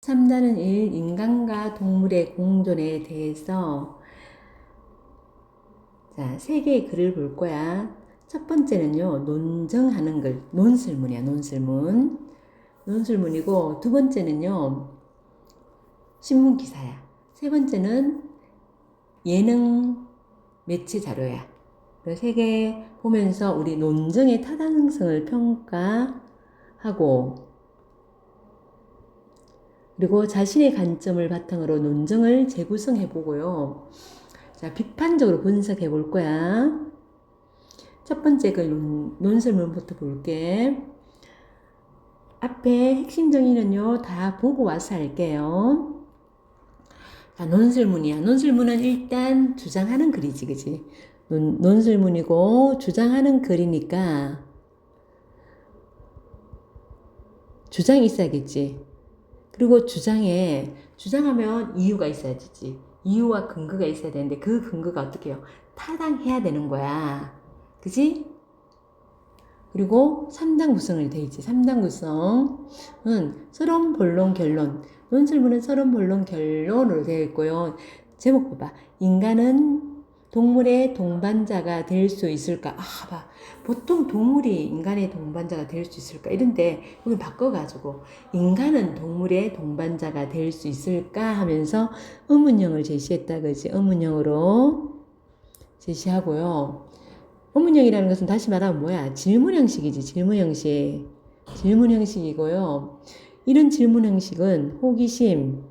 3-1 인간과 동물의 공존에 대해서 자, 3개의 글을 볼 거야. 첫 번째는요, 논증하는 글, 논술문이야, 논술문. 논술문이고, 두 번째는요, 신문 기사야. 세 번째는 예능 매체 자료야. 3개 보면서 우리 논증의 타당성을 평가하고, 그리고 자신의 관점을 바탕으로 논증을 재구성해 보고요. 자, 비판적으로 분석해 볼 거야. 첫 번째 논술문부터 볼게. 앞에 핵심 정의는요, 다 보고 와서 할게요. 자, 논술문이야. 논술문은 일단 주장하는 글이지, 그지? 논술문이고, 주장하는 글이니까, 주장이 있어야겠지. 그리고 주장하면 이유가 있어야 되지. 이유와 근거가 있어야 되는데, 그 근거가 어떻게 해요? 타당해야 되는 거야. 그지? 그리고 3단 구성이 돼 있지. 3단 구성은 서론, 본론, 결론. 논술문은 서론, 본론, 결론으로 되어 있고요. 제목 봐봐. 인간은 동물의 동반자가 될 수 있을까? 봐. 보통 동물이 인간의 동반자가 될 수 있을까? 이런데 여기 바꿔가지고 인간은 동물의 동반자가 될 수 있을까? 하면서 의문형을 제시했다. 그지? 의문형으로 제시하고요. 의문형이라는 것은 다시 말하면 뭐야? 질문 형식이지. 질문 형식. 질문 형식이고요. 이런 질문 형식은 호기심,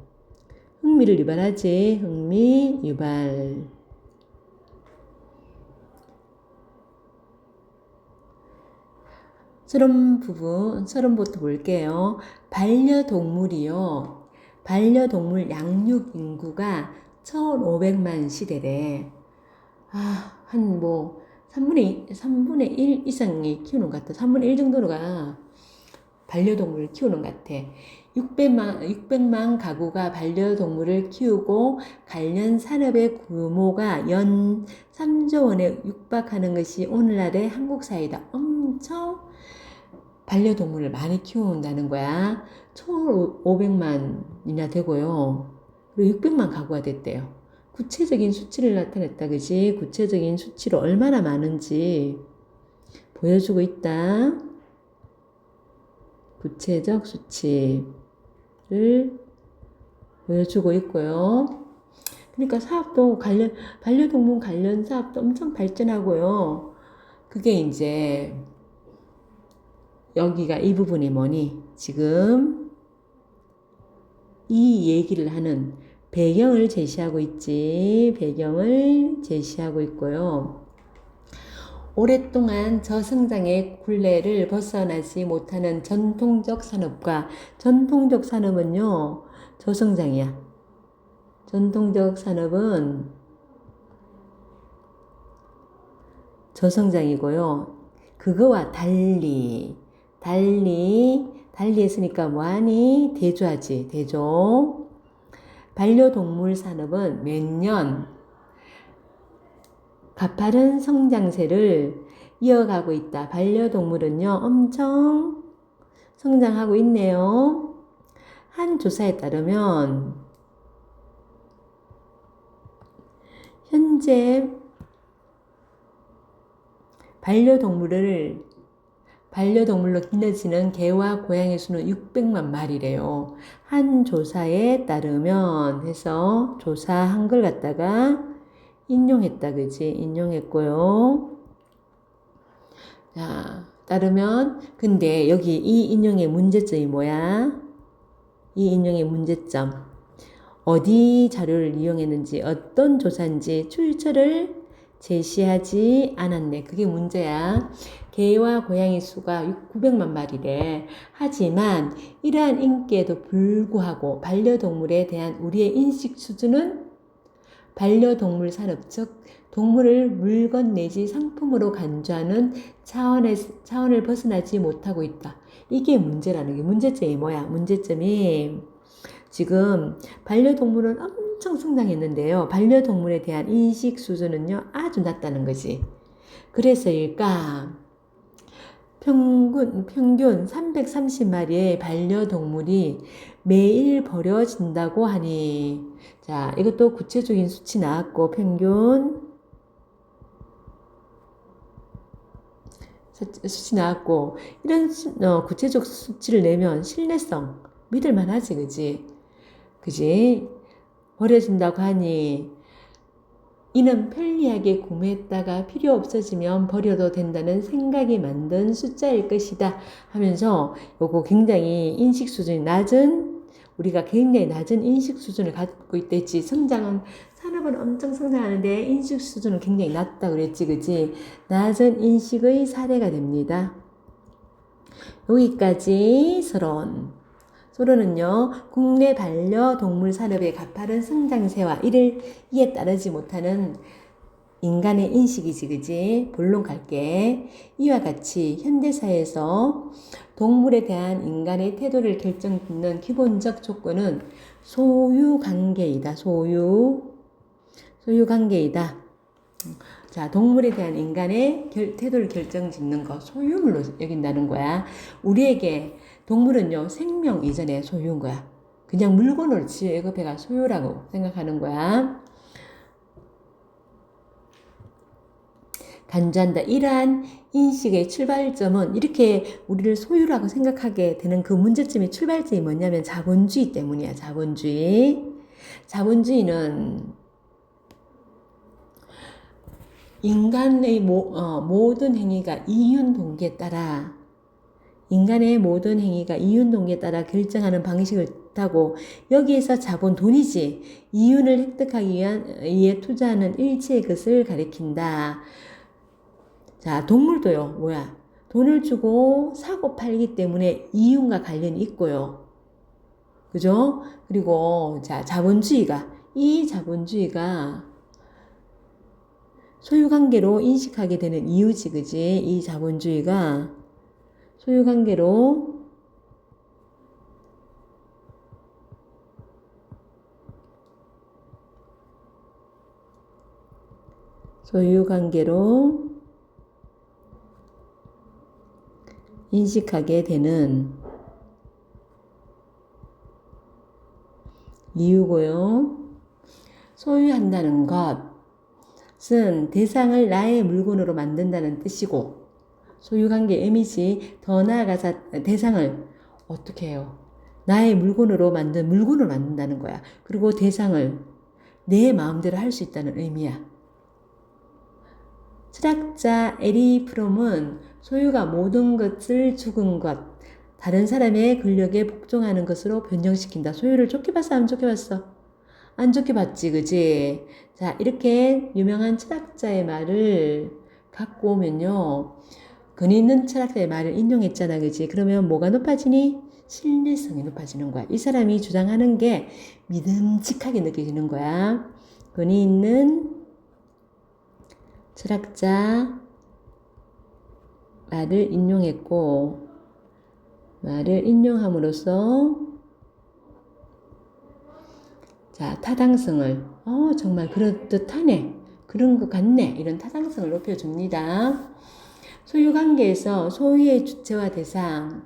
흥미를 유발하지. 흥미 유발. 서론부터 볼게요. 반려동물이요. 반려동물 양육 인구가 1,500만 시대래. 한 3분의 1 이상이 키우는 것 같아. 3분의 1 정도가 반려동물을 키우는 것 같아. 600만 가구가 반려동물을 키우고 관련 산업의 규모가 연 3조 원에 육박하는 것이 오늘날의 한국 사회다. 엄청 반려동물을 많이 키운다는 거야. 1,500만이나 되고요. 그리고 600만 가구가 됐대요. 구체적인 수치를 나타냈다, 그지? 구체적인 수치로 얼마나 많은지 보여주고 있다. 구체적 수치를 보여주고 있고요. 그러니까 사업도 반려동물 관련 사업도 엄청 발전하고요. 그게 이제 여기가 이 부분이 뭐니? 지금 이 얘기를 하는 배경을 제시하고 있지. 배경을 제시하고 있고요. 오랫동안 저성장의 굴레를 벗어나지 못하는 전통적 산업과 전통적 산업은요. 저성장이야. 전통적 산업은 저성장이고요. 그거와 달리 했으니까 뭐하니? 대조하지. 대조. 반려동물 산업은 매년 가파른 성장세를 이어가고 있다. 반려동물은요, 엄청 성장하고 있네요. 한 조사에 따르면 현재 반려동물로 길러지는 개와 고양이 수는 600만 마리래요. 한 조사에 따르면 해서 조사한 걸 갖다가 인용했다, 그지? 인용했고요. 자, 따르면, 근데 여기 이 인용의 문제점이 뭐야? 이 인용의 문제점. 어디 자료를 이용했는지, 어떤 조사인지 출처를 제시하지 않았네. 그게 문제야. 개와 고양이 수가 900만 마리래. 하지만 이러한 인기에도 불구하고 반려동물에 대한 우리의 인식 수준은 반려동물 산업, 즉 동물을 물건 내지 상품으로 간주하는 차원을 벗어나지 못하고 있다. 이게 문제라는 게 문제점이 뭐야? 문제점이 지금 반려동물은 엄청 성장했는데요. 반려동물에 대한 인식 수준은요, 아주 낮다는 거지. 그래서일까? 평균 330마리의 반려동물이 매일 버려진다고 하니. 자, 이것도 구체적인 수치 나왔고, 평균 수치 나왔고, 이런 구체적 수치를 내면 신뢰성 믿을만 하지, 그지? 그지? 버려진다고 하니, 이는 편리하게 구매했다가 필요 없어지면 버려도 된다는 생각이 만든 숫자일 것이다 하면서 요거 굉장히 인식 수준이 낮은, 우리가 굉장히 낮은 인식 수준을 갖고 있댔지. 산업은 엄청 성장하는데 인식 수준은 굉장히 낮다 그랬지, 그지? 낮은 인식의 사례가 됩니다. 여기까지 서론. 서론은요, 국내 반려동물 산업의 가파른 성장세와 이에 따르지 못하는 인간의 인식이지, 그지? 본론 갈게. 이와 같이 현대사회에서 동물에 대한 인간의 태도를 결정짓는 기본적 조건은 소유관계이다. 소유관계이다. 자, 동물에 대한 인간의 태도를 결정짓는 것, 소유물로 여긴다는 거야. 우리에게 동물은요, 생명 이전에 소유인 거야. 그냥 물건으로 취급해가 소유라고 생각하는 거야. 간주한다. 이러한 인식의 출발점은, 이렇게 우리를 소유라고 생각하게 되는 그 문제점의 출발점이 뭐냐면 자본주의 때문이야. 자본주의는 인간의 모든 행위가 이윤동기에 따라, 인간의 모든 행위가 이윤동기에 따라 결정하는 방식을 타고, 여기에서 자본, 돈이지, 이윤을 획득하기 위해 투자하는 일체의 것을 가리킨다. 자, 동물도요, 뭐야? 돈을 주고 사고 팔기 때문에 이윤과 관련이 있고요. 그죠? 그리고, 자, 이 자본주의가 소유관계로 인식하게 되는 이유지, 그지? 이 자본주의가 소유관계로 인식하게 되는 이유고요. 소유한다는 것은 대상을 나의 물건으로 만든다는 뜻이고, 소유관계 의미지. 더 나아가서 대상을 어떻게 해요? 나의 물건으로 만든다는 거야. 그리고 대상을 내 마음대로 할 수 있다는 의미야. 철학자 에리 프롬은 소유가 모든 것을 죽은 것, 다른 사람의 권력에 복종하는 것으로 변형시킨다. 소유를 좋게 봤어, 안 좋게 봤어? 안 좋게 봤지, 그지? 자, 이렇게 유명한 철학자의 말을 갖고 오면요, 근위 있는 철학자의 말을 인용했잖아, 그지? 그러면 뭐가 높아지니? 신뢰성이 높아지는 거야. 이 사람이 주장하는 게 믿음직하게 느껴지는 거야. 근위 있는 철학자 말을 인용했고, 말을 인용함으로써, 자, 타당성을, 정말 그럴듯하네, 그런 것 같네, 이런 타당성을 높여줍니다. 소유관계에서 소유의 주체와 대상.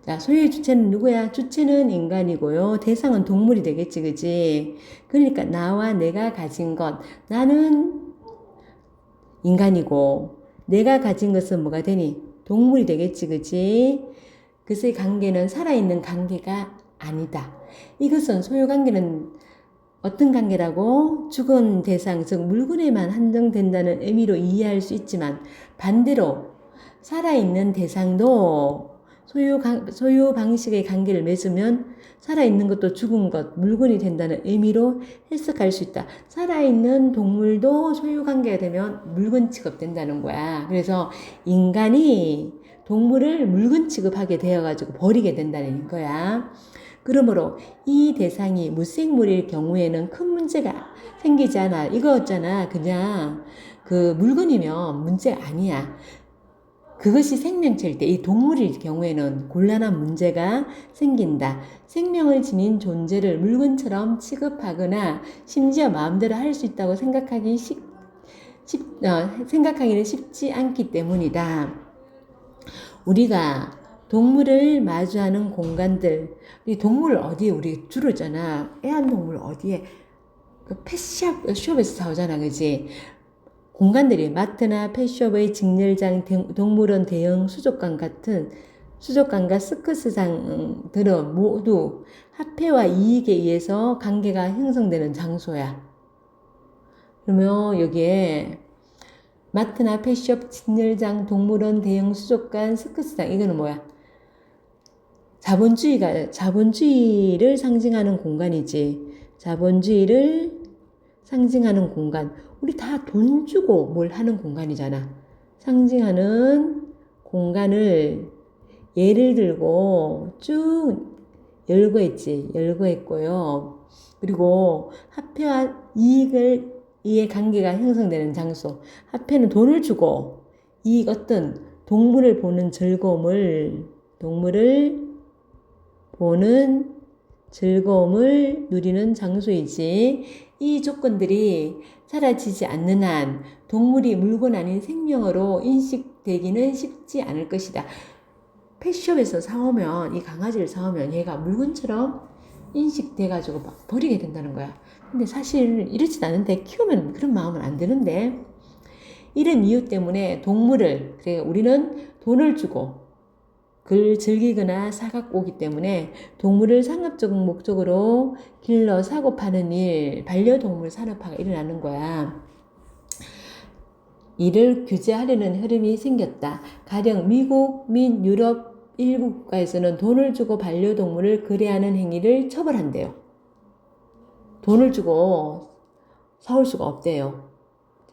자, 소유의 주체는 누구야? 주체는 인간이고요. 대상은 동물이 되겠지, 그지? 그러니까 나와 내가 가진 것, 나는 인간이고, 내가 가진 것은 뭐가 되니? 동물이 되겠지, 그지? 그것의 관계는 살아있는 관계가 아니다. 이것은 소유관계는 어떤 관계라고? 죽은 대상, 즉 물건에만 한정된다는 의미로 이해할 수 있지만, 반대로 살아있는 대상도 소유 방식의 관계를 맺으면 살아있는 것도 죽은 것, 물건이 된다는 의미로 해석할 수 있다. 살아있는 동물도 소유관계가 되면 물건 취급된다는 거야. 그래서 인간이 동물을 물건 취급하게 되어가지고 버리게 된다는 거야. 그러므로 이 대상이 무생물일 경우에는 큰 문제가 생기지 않아. 이거였잖아. 그냥 그 물건이면 문제 아니야. 그것이 생명체일 때, 이 동물일 경우에는 곤란한 문제가 생긴다. 생명을 지닌 존재를 물건처럼 취급하거나 심지어 마음대로 할 수 있다고 생각하기는 쉽지 않기 때문이다. 우리가 동물을 마주하는 공간들. 이 동물 어디에 우리 주로 있잖아. 애완동물 어디에 그 펫숍에서 사오잖아, 그지? 공간들이 마트나 펫숍의 직렬장, 동물원 대형 수족관 같은 수족관과 서커스장들은 모두 화폐와 이익에 의해서 관계가 형성되는 장소야. 그러면 여기에 마트나 펫숍, 직렬장, 동물원 대형 수족관, 서커스장 이거는 뭐야? 자본주의를 상징하는 공간이지. 자본주의를 상징하는 공간. 우리 다 돈 주고 뭘 하는 공간이잖아. 상징하는 공간을 예를 들고 쭉 열거했고요. 그리고 화폐와 이익의 관계가 형성되는 장소. 화폐는 돈을 주고 어떤 동물을 보는 즐거움을 누리는 장소이지. 이 조건들이 사라지지 않는 한 동물이 물건 아닌 생명으로 인식되기는 쉽지 않을 것이다. 펫숍에서 사오면, 이 강아지를 사오면 얘가 물건처럼 인식돼가지고 막 버리게 된다는 거야. 근데 사실 이렇진 않은데 키우면 그런 마음은 안 드는데, 이런 이유 때문에 동물을, 그래 우리는 돈을 주고 그를 즐기거나 사갖고 오기 때문에 동물을 상업적 목적으로 길러 사고 파는 일, 반려동물 산업화가 일어나는 거야. 이를 규제하려는 흐름이 생겼다. 가령 미국 및 유럽 일부 국가에서는 돈을 주고 반려동물을 거래하는 행위를 처벌한대요. 돈을 주고 사올 수가 없대요.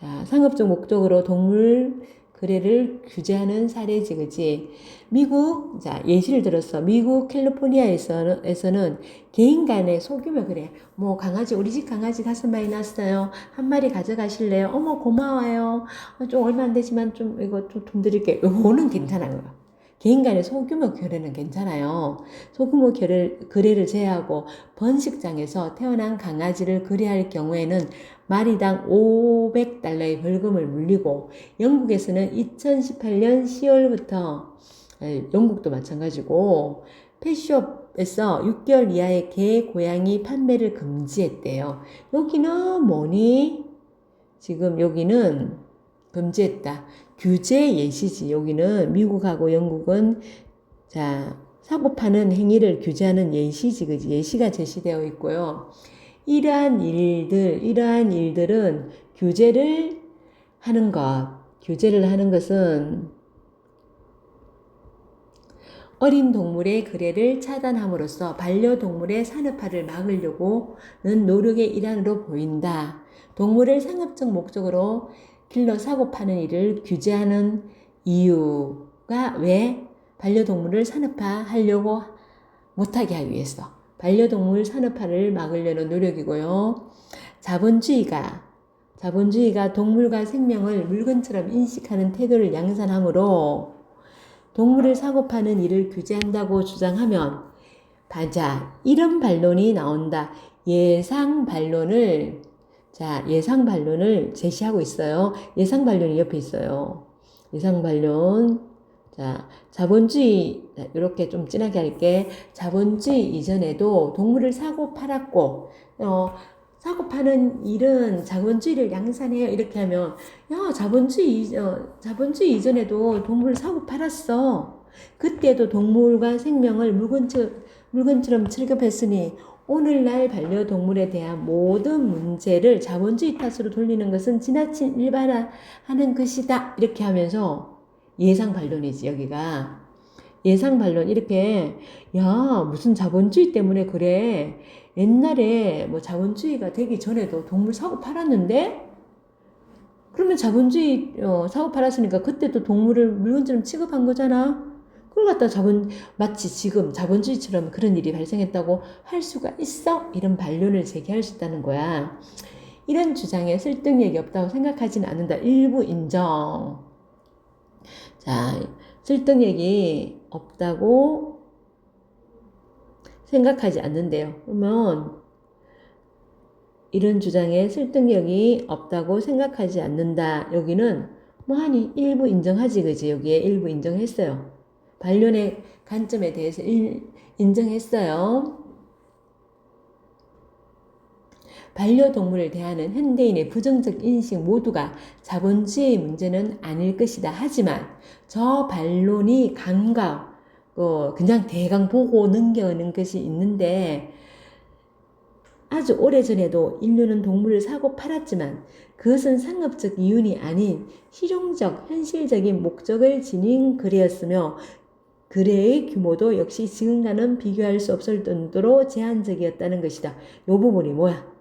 자, 상업적 목적으로 동물 거래를 규제하는 사례지, 그지? 미국, 자, 예시를 들었어. 미국 캘리포니아에서는 개인 간의 소규모 거래. 뭐, 강아지, 우리 집 강아지 5마리 났어요. 한 마리 가져가실래요? 어머, 고마워요. 좀 얼마 안 되지만 좀, 이거 좀 돈 드릴게요. 이거는 괜찮아요. 개인 간의 소규모 거래는 괜찮아요. 소규모 거래를 제외하고 번식장에서 태어난 강아지를 거래할 경우에는 마리당 $500의 벌금을 물리고, 영국에서는 2018년 10월부터 영국도 마찬가지고 펫숍에서 6개월 이하의 개, 고양이 판매를 금지했대요. 여기는 뭐니? 지금 여기는 금지했다. 규제 예시지. 여기는 미국하고 영국은 자 사고 파는 행위를 규제하는 예시지, 그지? 예시가 제시되어 있고요. 이러한 일들은 규제를 하는 것은 어린 동물의 거래를 차단함으로써 반려동물의 산업화를 막으려고는 노력의 일환으로 보인다. 동물을 상업적 목적으로 길러 사고 파는 일을 규제하는 이유가 왜? 반려동물을 산업화하려고 못하게 하기 위해서. 반려동물 산업화를 막으려는 노력이고요. 자본주의가 동물과 생명을 물건처럼 인식하는 태도를 양산하므로 동물을 사고 파는 일을 규제한다고 주장하면 맞아. 이런 반론이 나온다. 예상 반론을 제시하고 있어요. 예상 반론이 옆에 있어요. 예상 반론. 자, 자본주의, 이렇게 좀 진하게 할게. 자본주의 이전에도 동물을 사고 팔았고, 사고 파는 일은 자본주의를 양산해요. 이렇게 하면, 야, 자본주의 이전에도 동물을 사고 팔았어. 그때도 동물과 생명을 물건처럼 취급했으니, 오늘날 반려동물에 대한 모든 문제를 자본주의 탓으로 돌리는 것은 지나친 일반화하는 것이다. 이렇게 하면서, 예상 반론이지, 여기가. 예상 반론, 이렇게, 야, 무슨 자본주의 때문에 그래. 옛날에 뭐 자본주의가 되기 전에도 동물 사고 팔았는데? 그러면 자본주의, 사고 팔았으니까 그때도 동물을 물건처럼 취급한 거잖아? 그걸 갖다 마치 지금 자본주의처럼 그런 일이 발생했다고 할 수가 있어? 이런 반론을 제기할 수 있다는 거야. 이런 주장에 설득력이 없다고 생각하지는 않는다. 일부 인정. 자, 설득력이 없다고 생각하지 않는데요. 그러면 이런 주장에 설득력이 없다고 생각하지 않는다. 여기는 뭐하니 일부 인정하지, 그지? 여기에 일부 인정했어요. 반론에 관점에 대해서 인정했어요. 반려동물을 대하는 현대인의 부정적 인식 모두가 자본주의의 문제는 아닐 것이다. 하지만 저 반론이 그냥 대강 보고 넘겨오는 것이 있는데, 아주 오래전에도 인류는 동물을 사고 팔았지만 그것은 상업적 이윤이 아닌 실용적, 현실적인 목적을 지닌 거래였으며, 거래의 규모도 역시 지금과는 비교할 수 없을 정도로 제한적이었다는 것이다. 이 부분이 뭐야?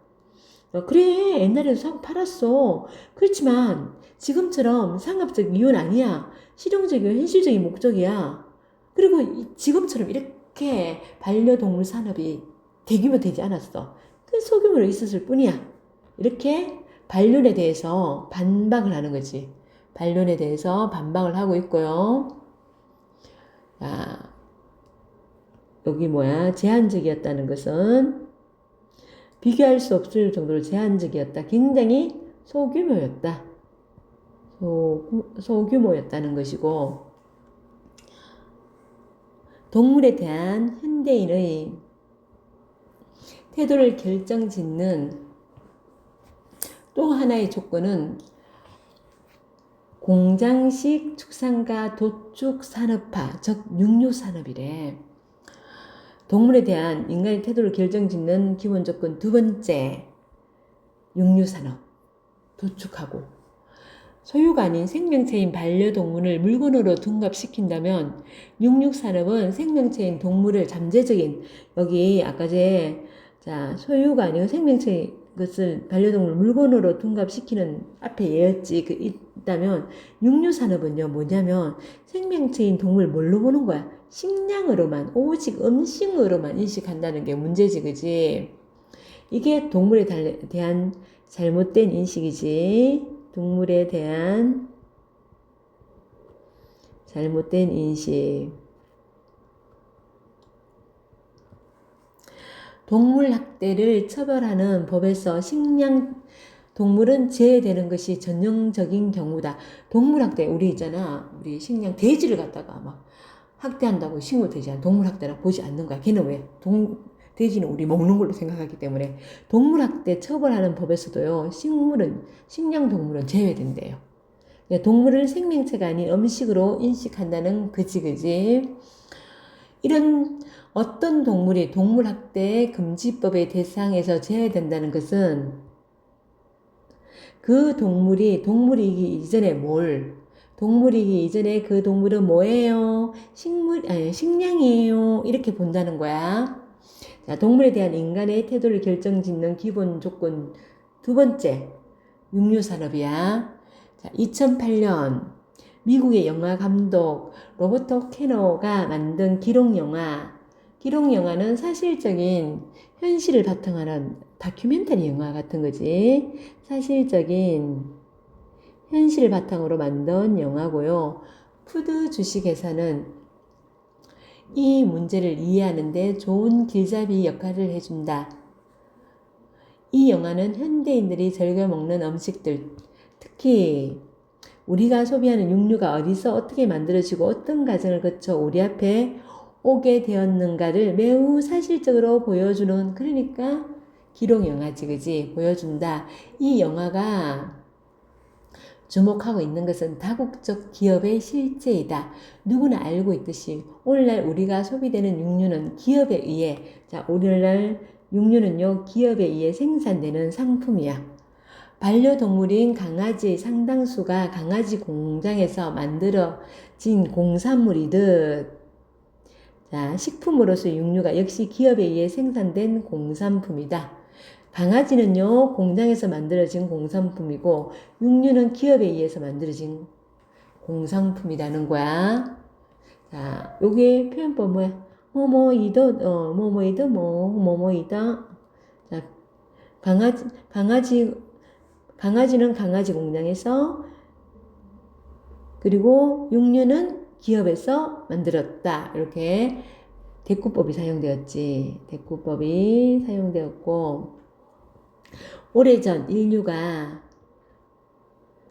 그래, 옛날에도 사고 팔았어. 그렇지만 지금처럼 상업적 이유는 아니야. 실용적이고 현실적인 목적이야. 그리고 지금처럼 이렇게 반려동물 산업이 대규모 되지 않았어. 그 소규모로 있었을 뿐이야. 이렇게 반론에 대해서 반박을 하는 거지. 반론에 대해서 반박을 하고 있고요. 자, 여기 제한적이었다는 것은 비교할 수 없을 정도로 제한적이었다. 굉장히 소규모였다. 소규모였다는 것이고, 동물에 대한 현대인의 태도를 결정짓는 또 하나의 조건은 공장식 축산과 도축 산업화, 즉 육류산업이래. 동물에 대한 인간의 태도를 결정짓는 기본 조건 두 번째, 육류산업, 도축하고. 소유가 아닌 생명체인 반려동물을 물건으로 둔갑시킨다면 육류산업은 생명체인 동물을 잠재적인, 여기 아까 소유가 아니고 생명체인 것을 반려동물 물건으로 둔갑시키는 앞에 예였지. 있다면 육류산업은요 뭐냐면 생명체인 동물 뭘로 보는 거야? 식량으로만, 오직 음식으로만 인식한다는 게 문제지, 그지? 이게 동물에 대한 잘못된 인식이지. 동물에 대한 잘못된 인식. 동물학대를 처벌하는 법에서 식량 동물은 제외되는 것이 전형적인 경우다. 동물학대, 우리 우리 식량 돼지를 갖다가 막 학대한다고 신고되지 않아. 동물학대라고 보지 않는 거야. 걔는 왜? 돼지는 우리 먹는 걸로 생각하기 때문에 동물학대 처벌하는 법에서도요, 식량 동물은 제외된대요. 동물을 생명체가 아닌 음식으로 인식한다는 그지. 이런 어떤 동물이 동물학대 금지법의 대상에서 제외된다는 것은 그 동물이기 이전에 동물이기 이전에 그 동물은 뭐예요? 식량이에요. 이렇게 본다는 거야. 자, 동물에 대한 인간의 태도를 결정짓는 기본 조건 두 번째, 육류산업이야. 자, 2008년 미국의 영화 감독 로버트 캐너가 만든 기록영화는 사실적인 현실을 바탕하는 다큐멘터리 영화 같은 거지. 사실적인 현실을 바탕으로 만든 영화고요. 푸드 주식회사는 이 문제를 이해하는 데 좋은 길잡이 역할을 해준다. 이 영화는 현대인들이 즐겨 먹는 음식들, 특히 우리가 소비하는 육류가 어디서 어떻게 만들어지고 어떤 과정을 거쳐 우리 앞에 오게 되었는가를 매우 사실적으로 보여주는, 그러니까 기록 영화지, 그지? 보여준다. 이 영화가 주목하고 있는 것은 다국적 기업의 실제이다. 누구나 알고 있듯이 오늘날 우리가 소비되는 육류는 기업에 의해, 오늘날 육류는요, 기업에 의해 생산되는 상품이야. 반려동물인 강아지 상당수가 강아지 공장에서 만들어진 공산물이듯, 식품으로서 육류가 역시 기업에 의해 생산된 공산품이다. 강아지는요, 공장에서 만들어진 공산품이고, 육류는 기업에 의해서 만들어진 공산품이라는 거야. 자, 요게 표현법 뭐야? 뭐뭐이다. 자, 강아지는 강아지 공장에서, 그리고 육류는 기업에서 만들었다. 이렇게 대꾸법이 사용되었지. 대꾸법이 사용되었고, 오래전 인류가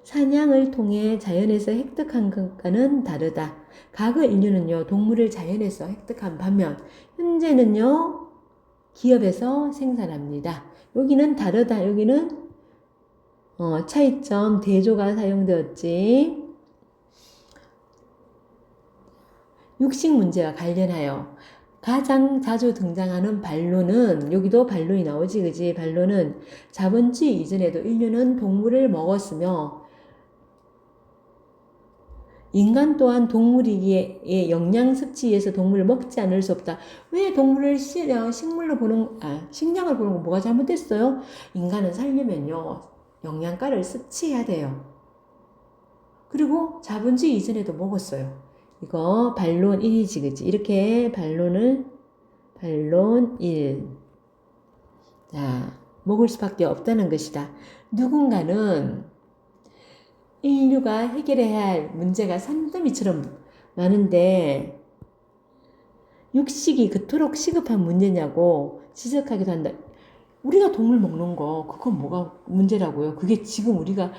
사냥을 통해 자연에서 획득한 것과는 다르다. 과거 인류는요, 동물을 자연에서 획득한 반면, 현재는요, 기업에서 생산합니다. 여기는 다르다. 여기는 차이점, 대조가 사용되었지. 육식 문제와 관련하여 가장 자주 등장하는 반론은, 여기도 반론이 나오지, 그지? 반론은 자본주의 이전에도 인류는 동물을 먹었으며 인간 또한 동물이기에 영양 섭취에서 동물을 먹지 않을 수 없다. 왜 동물을 식물로 보는, 식량을 보는 거 뭐가 잘못됐어요? 인간은 살려면요, 영양가를 섭취해야 돼요. 그리고 자본주의 이전에도 먹었어요. 이거 반론 1이지, 그치? 이렇게 반론 1. 자, 먹을 수밖에 없다는 것이다. 누군가는 인류가 해결해야 할 문제가 산더미처럼 많은데 육식이 그토록 시급한 문제냐고 지적하기도 한다. 우리가 동물 먹는 거 그건 뭐가 문제라고요? 그게 지금 우리가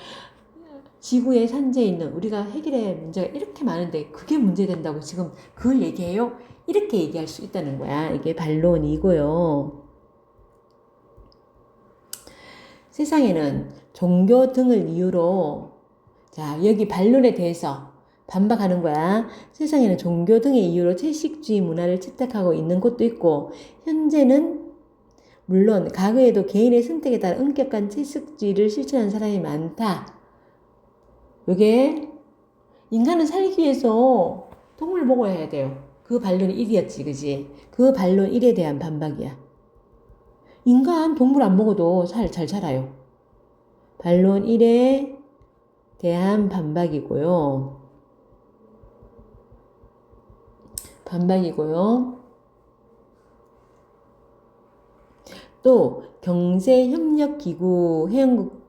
지구의 산재에 있는 우리가 해결해야 할 문제가 이렇게 많은데 그게 문제된다고 지금 그걸 얘기해요? 이렇게 얘기할 수 있다는 거야. 이게 반론이고요. 세상에는 종교 등을 이유로, 자, 여기 반론에 대해서 반박하는 거야. 세상에는 종교 등의 이유로 채식주의 문화를 채택하고 있는 곳도 있고, 현재는 물론 과거에도 개인의 선택에 따라 엄격한 채식주의를 실천하는 사람이 많다. 이게 인간은 살기 위해서 동물 먹어야 해야 돼요. 그 반론이 1이었지, 그지? 그 반론 1에 대한 반박이야. 인간 동물 안 먹어도 잘 살아요. 반론 1에 대한 반박이고요. 또 경제협력기구 회원국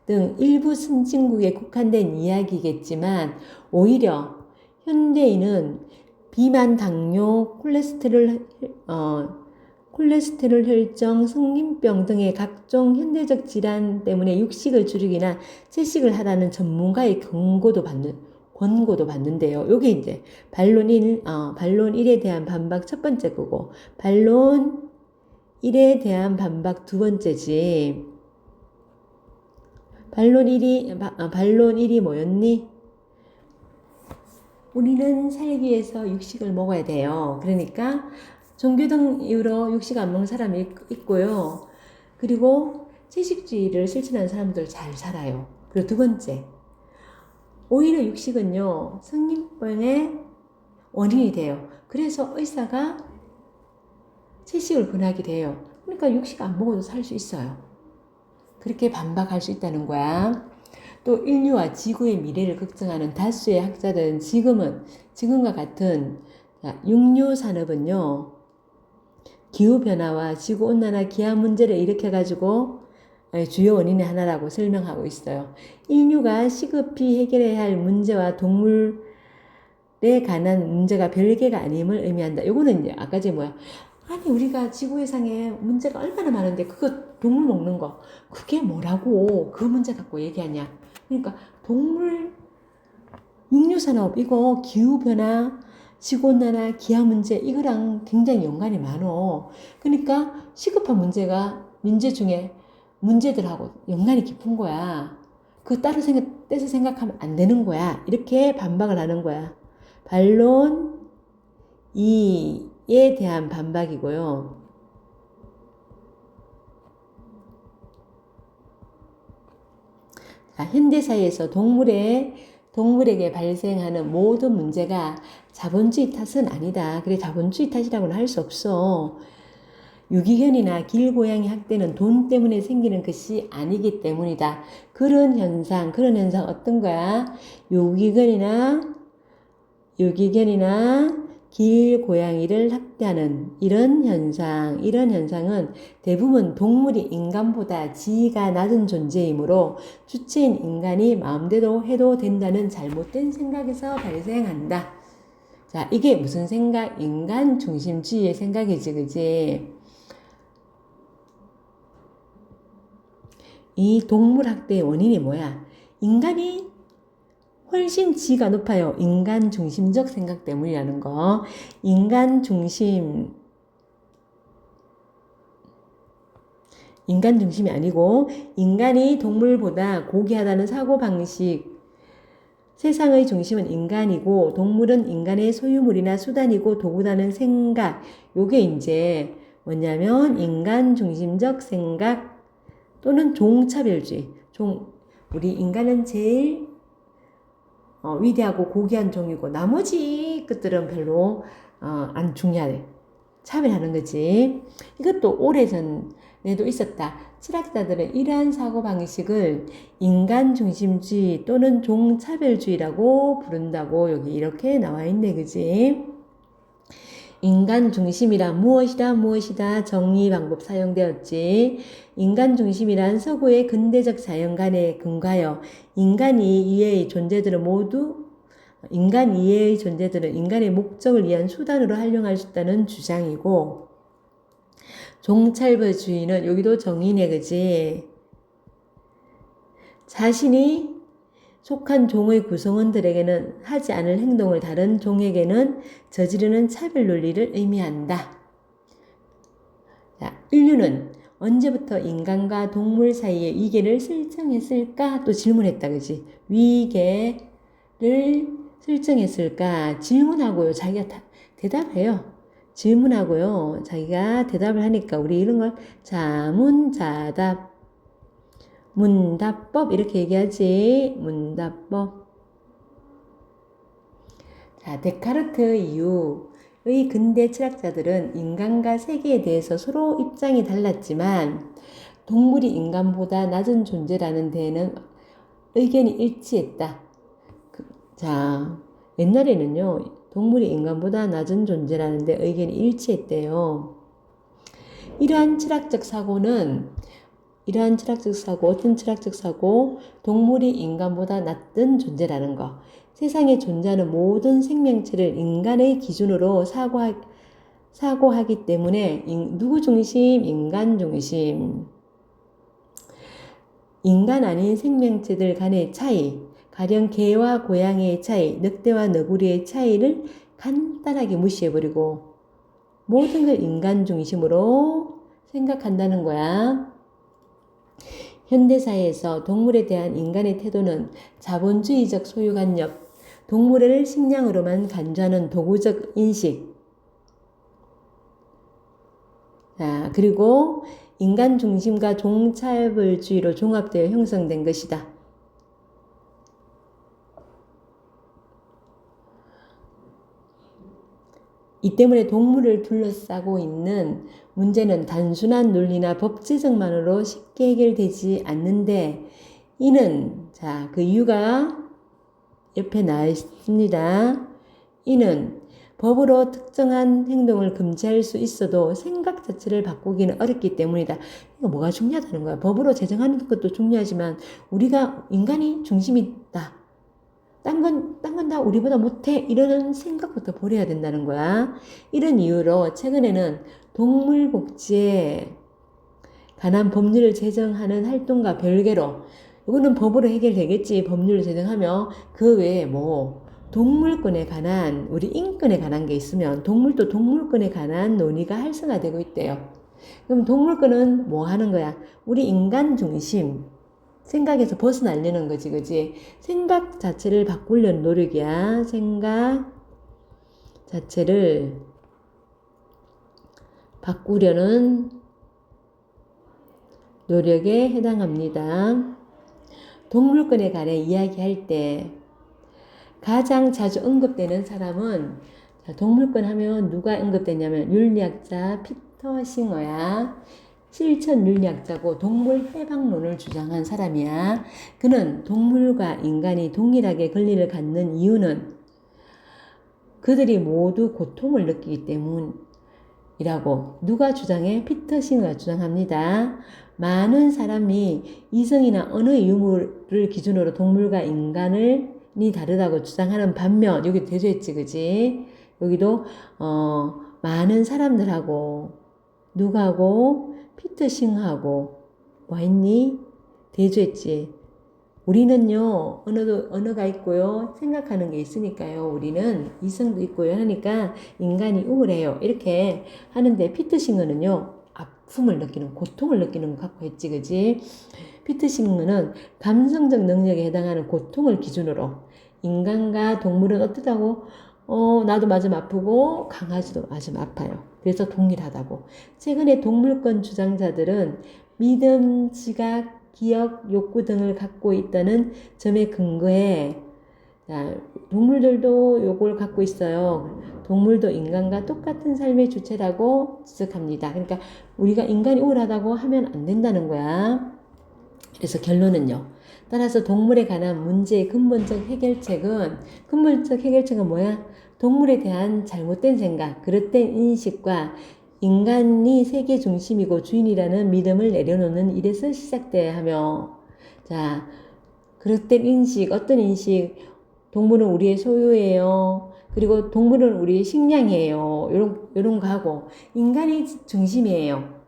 등 일부 선진국에 국한된 이야기겠지만 오히려 현대인은 비만, 당뇨, 콜레스테롤 혈증, 성인병 등의 각종 현대적 질환 때문에 육식을 줄이기나 채식을 하라는 전문가의 권고도 받는데요. 요게 이제 반론 1에 대한 반박 첫 번째 거고, 반론 1에 대한 반박 두 번째지. 반론 1이 뭐였니? 우리는 살기 위해서 육식을 먹어야 돼요. 그러니까 종교 등 이유로 육식 안 먹는 사람이 있고요. 그리고 채식주의를 실천하는 사람들 잘 살아요. 그리고 두 번째, 오히려 육식은요, 성인병의 원인이 돼요. 그래서 의사가 채식을 권하게 돼요. 그러니까 육식 안 먹어도 살 수 있어요. 그렇게 반박할 수 있다는 거야. 또 인류와 지구의 미래를 걱정하는 다수의 학자들은 지금과 같은 육류 산업은요, 기후변화와 지구온난화 기후 문제를 일으켜가지고 주요 원인의 하나라고 설명하고 있어요. 인류가 시급히 해결해야 할 문제와 동물에 관한 문제가 별개가 아님을 의미한다. 요거는 이제 아까 아니 우리가 지구회상에 문제가 얼마나 많은데 그거 동물 먹는 거 그게 뭐라고 그 문제 갖고 얘기하냐. 그러니까 동물 육류산업 이거 기후변화 지구온난화 기후 문제 이거랑 굉장히 연관이 많어. 그러니까 시급한 문제 중에 문제들하고 연관이 깊은 거야. 그 떼서 생각하면 안 되는 거야. 이렇게 반박을 하는 거야. 반론 2에 대한 반박이고요. 자, 현대사회에서 동물에게 발생하는 모든 문제가 자본주의 탓은 아니다. 그래, 자본주의 탓이라고는 할 수 없어. 유기견이나 길고양이 학대는 돈 때문에 생기는 것이 아니기 때문이다. 그런 현상 어떤 거야? 유기견이나 길고양이를 학대하는 이런 현상은 대부분 동물이 인간보다 지위가 낮은 존재이므로 주체인 인간이 마음대로 해도 된다는 잘못된 생각에서 발생한다. 자, 이게 무슨 생각? 인간 중심주의의 생각이지, 그지? 이 동물 학대의 원인이 뭐야? 인간이 훨씬 지가 높아요. 인간 중심적 생각 때문이라는 거. 인간 중심이 아니고 인간이 동물보다 고귀하다는 사고방식. 세상의 중심은 인간이고 동물은 인간의 소유물이나 수단이고 도구라는 생각. 요게 이제 뭐냐면 인간 중심적 생각 또는 종차별주의. 우리 인간은 제일 위대하고 고귀한 종이고 나머지 것들은 별로 안 중요하대. 차별하는 거지. 이것도 오래전에도 있었다. 철학자들은 이러한 사고방식을 인간 중심주의 또는 종차별주의라고 부른다고 여기 이렇게 나와 있네. 그지? 인간 중심이란 무엇이다 정의 방법 사용되었지. 인간 중심이란 서구의 근대적 자연관에 근거하여 인간 이외의 존재들은 인간의 목적을 위한 수단으로 활용할 수 있다는 주장이고, 종찰벌주의는 여기도 정의네. 그지? 자신이 속한 종의 구성원들에게는 하지 않을 행동을 다른 종에게는 저지르는 차별 논리를 의미한다. 자, 인류는 언제부터 인간과 동물 사이의 위계를 설정했을까? 또 질문했다. 그지? 위계를 설정했을까? 질문하고요. 자기가 대답해요. 질문하고요. 자기가 대답을 하니까 우리 이런 걸 자문자답, 문답법 이렇게 얘기하지. 문답법. 자, 데카르트 이후의 근대 철학자들은 인간과 세계에 대해서 서로 입장이 달랐지만 동물이 인간보다 낮은 존재라는 데에는 의견이 일치했다. 자, 옛날에는요, 동물이 인간보다 낮은 존재라는 데 의견이 일치했대요. 이러한 철학적 사고, 어떤 철학적 사고, 동물이 인간보다 낮은 존재라는 거. 세상에 존재하는 모든 생명체를 인간의 기준으로 사고하기 때문에 누구 중심? 인간 중심. 인간 아닌 생명체들 간의 차이, 가령 개와 고양이의 차이, 늑대와 너구리의 차이를 간단하게 무시해버리고 모든 걸 인간 중심으로 생각한다는 거야. 현대사회에서 동물에 대한 인간의 태도는 자본주의적 소유관념, 동물을 식량으로만 간주하는 도구적 인식, 자, 그리고 인간 중심과 종차별주의로 종합되어 형성된 것이다. 이 때문에 동물을 둘러싸고 있는 문제는 단순한 논리나 법 제정만으로 쉽게 해결되지 않는데, 이는, 자, 그 이유가 옆에 나와 있습니다. 이는 법으로 특정한 행동을 금지할 수 있어도 생각 자체를 바꾸기는 어렵기 때문이다. 이거 뭐가 중요하다는 거야. 법으로 제정하는 것도 중요하지만 우리가 인간이 중심이다. 딴 건 다 우리보다 못해. 이러는 생각부터 버려야 된다는 거야. 이런 이유로 최근에는 동물 복지에 관한 법률을 제정하는 활동과 별개로, 이거는 법으로 해결되겠지. 법률을 제정하면 그 외에 동물권에 관한, 우리 인권에 관한 게 있으면 동물도 동물권에 관한 논의가 활성화되고 있대요. 그럼 동물권은 뭐 하는 거야? 우리 인간 중심 생각에서 벗어나려는 거지, 그지? 생각 자체를 바꾸려는 노력이야. 생각 자체를 바꾸려는 노력에 해당합니다. 동물권에 관해 이야기할 때 가장 자주 언급되는 사람은, 동물권 하면 누가 언급되냐면 윤리학자 피터 싱어야. 실천 윤리학자고 동물 해방론을 주장한 사람이야. 그는 동물과 인간이 동일하게 권리를 갖는 이유는 그들이 모두 고통을 느끼기 때문이라고 누가 주장해? 피터 싱어가 주장합니다. 많은 사람이 이성이나 언어의 유무를 기준으로 동물과 인간이 다르다고 주장하는 반면, 여기 대조했지, 그지? 여기도 많은 사람들하고 누구하고? 피터 싱어하고 뭐 했니? 대조했지. 우리는요, 언어가 있고요, 생각하는 게 있으니까요. 우리는 이성도 있고요. 하니까 인간이 우울해요. 이렇게 하는데, 피트싱어는요, 아픔을 느끼는, 고통을 느끼는 거 갖고 했지, 그지? 피트싱어는 감성적 능력에 해당하는 고통을 기준으로 인간과 동물은 어떠다고? 나도 맞으면 아프고 강아지도 맞으면 아파요. 그래서 동일하다고. 최근에 동물권 주장자들은 믿음, 지각, 기억, 욕구 등을 갖고 있다는 점에 근거해 자, 동물들도 요걸 갖고 있어요. 동물도 인간과 똑같은 삶의 주체라고 지적합니다. 그러니까 우리가 인간이 우울하다고 하면 안 된다는 거야. 그래서 결론은요. 따라서 동물에 관한 문제의 근본적 해결책은 뭐야? 동물에 대한 잘못된 생각, 그릇된 인식과 인간이 세계 중심이고 주인이라는 믿음을 내려놓는 일에서 시작돼야 하며, 자, 그릇된 인식, 어떤 인식? 동물은 우리의 소유예요. 그리고 동물은 우리의 식량이에요. 요런 거 하고, 인간이 중심이에요.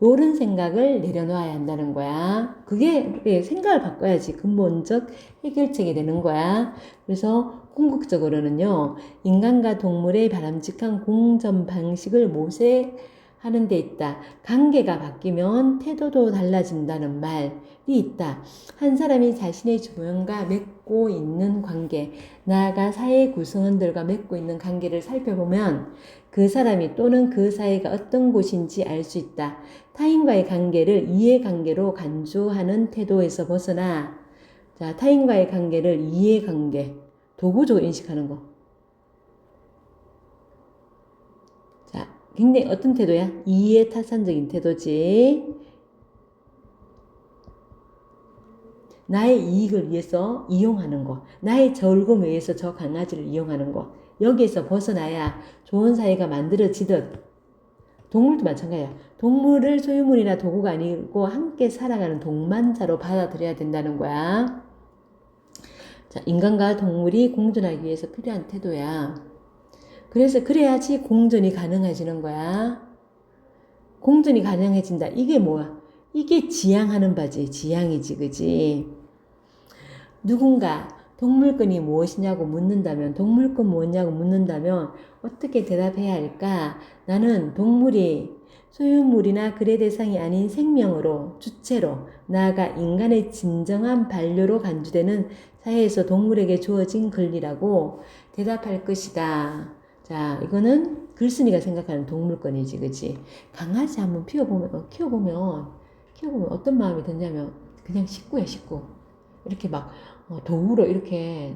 요런 생각을 내려놓아야 한다는 거야. 그게 생각을 바꿔야지 근본적 해결책이 되는 거야. 그래서 궁극적으로는요, 인간과 동물의 바람직한 공존 방식을 모색하는 데 있다. 관계가 바뀌면 태도도 달라진다는 말이 있다. 한 사람이 자신의 주변과 맺고 있는 관계, 나아가 사회 구성원들과 맺고 있는 관계를 살펴보면 그 사람이 또는 그 사회가 어떤 곳인지 알 수 있다. 타인과의 관계를 이해관계로 간주하는 태도에서 벗어나, 자, 타인과의 관계를 이해관계, 도구적으로 인식하는 거. 자, 굉장히 어떤 태도야? 이해타산적인 태도지. 나의 이익을 위해서 이용하는 거. 나의 즐거움을 위해서 저 강아지를 이용하는 거. 여기에서 벗어나야 좋은 사회가 만들어지듯 동물도 마찬가지야. 동물을 소유물이나 도구가 아니고 함께 살아가는 동반자로 받아들여야 된다는 거야. 자, 인간과 동물이 공존하기 위해서 필요한 태도야. 그래서 그래야지 공존이 가능해지는 거야. 공존이 가능해진다. 이게 뭐야? 이게 지향하는 바지. 지향이지, 그지? 누군가 동물권이 무엇이냐고 묻는다면, 동물권 무엇냐고 묻는다면 어떻게 대답해야 할까? 나는 동물이 소유물이나 거래 대상이 아닌 생명으로, 주체로, 나아가 인간의 진정한 반려로 간주되는 사회에서 동물에게 주어진 권리라고 대답할 것이다. 자, 이거는 글쓴이가 생각하는 동물권이지, 그치? 강아지 한번 키워보면 어떤 마음이 드냐면, 그냥 식구야, 식구. 이렇게 막, 도구로 이렇게,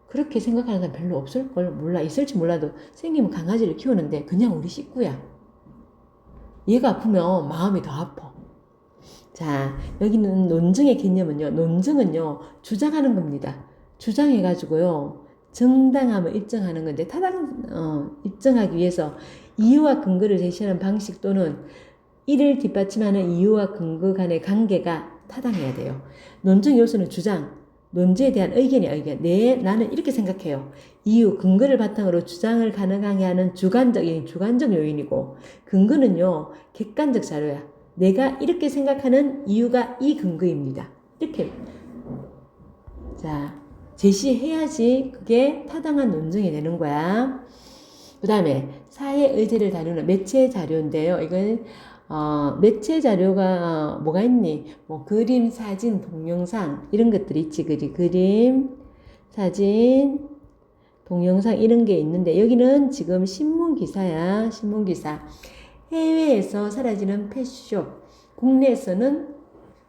그렇게 생각하는 사람 별로 없을걸? 몰라. 있을지 몰라도 생기면 강아지를 키우는데 그냥 우리 식구야. 얘가 아프면 마음이 더 아파. 자, 여기는 논증의 개념은요. 논증은요. 주장하는 겁니다. 주장해가지고요. 정당함을 입증하는 건데 입증하기 위해서 이유와 근거를 제시하는 방식 또는 이를 뒷받침하는 이유와 근거 간의 관계가 타당해야 돼요. 논증 요소는 주장, 논지에 대한 의견이야, 의견. 나는 이렇게 생각해요. 이유, 근거를 바탕으로 주장을 가능하게 하는 주관적 요인이고, 근거는요, 객관적 자료야. 내가 이렇게 생각하는 이유가 이 근거입니다. 이렇게. 자, 제시해야지 그게 타당한 논증이 되는 거야. 그 다음에 사회 의제를 다루는 매체 자료인데요. 이건 매체 자료가 뭐가 있니? 뭐 그림, 사진, 동영상 이런 것들이 있지. 그림, 사진, 동영상 이런 게 있는데 여기는 지금 신문 기사야. 신문 기사. 해외에서 사라지는 펫숍, 국내에서는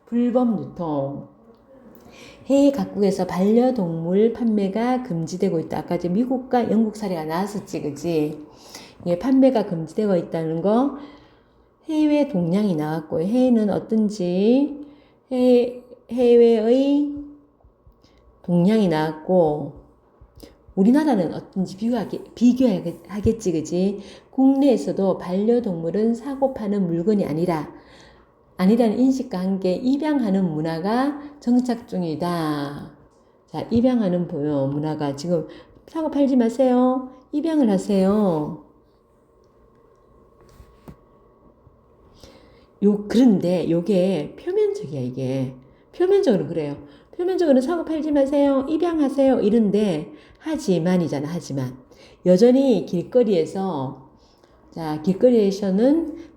불법 유통. 해외 각국에서 반려동물 판매가 금지되고 있다. 아까 이제 미국과 영국 사례가 나왔었지, 그지? 이게 판매가 금지되고 있다는 거. 해외 동향이 나왔고요. 해외는 어떤지 해외의 동향이 나왔고 우리나라는 어떤지 비교하겠지, 그지? 국내에서도 반려동물은 사고 파는 물건이 아니라는 인식과 함께 입양하는 문화가 정착 중이다. 자, 입양하는 문화가 지금 사고 팔지 마세요. 입양을 하세요. 그런데 요게 표면적이야, 이게. 표면적으로 그래요. 표면적으로는 사고 팔지 마세요. 입양하세요. 이런데 하지만이잖아. 하지만 여전히 길거리에서는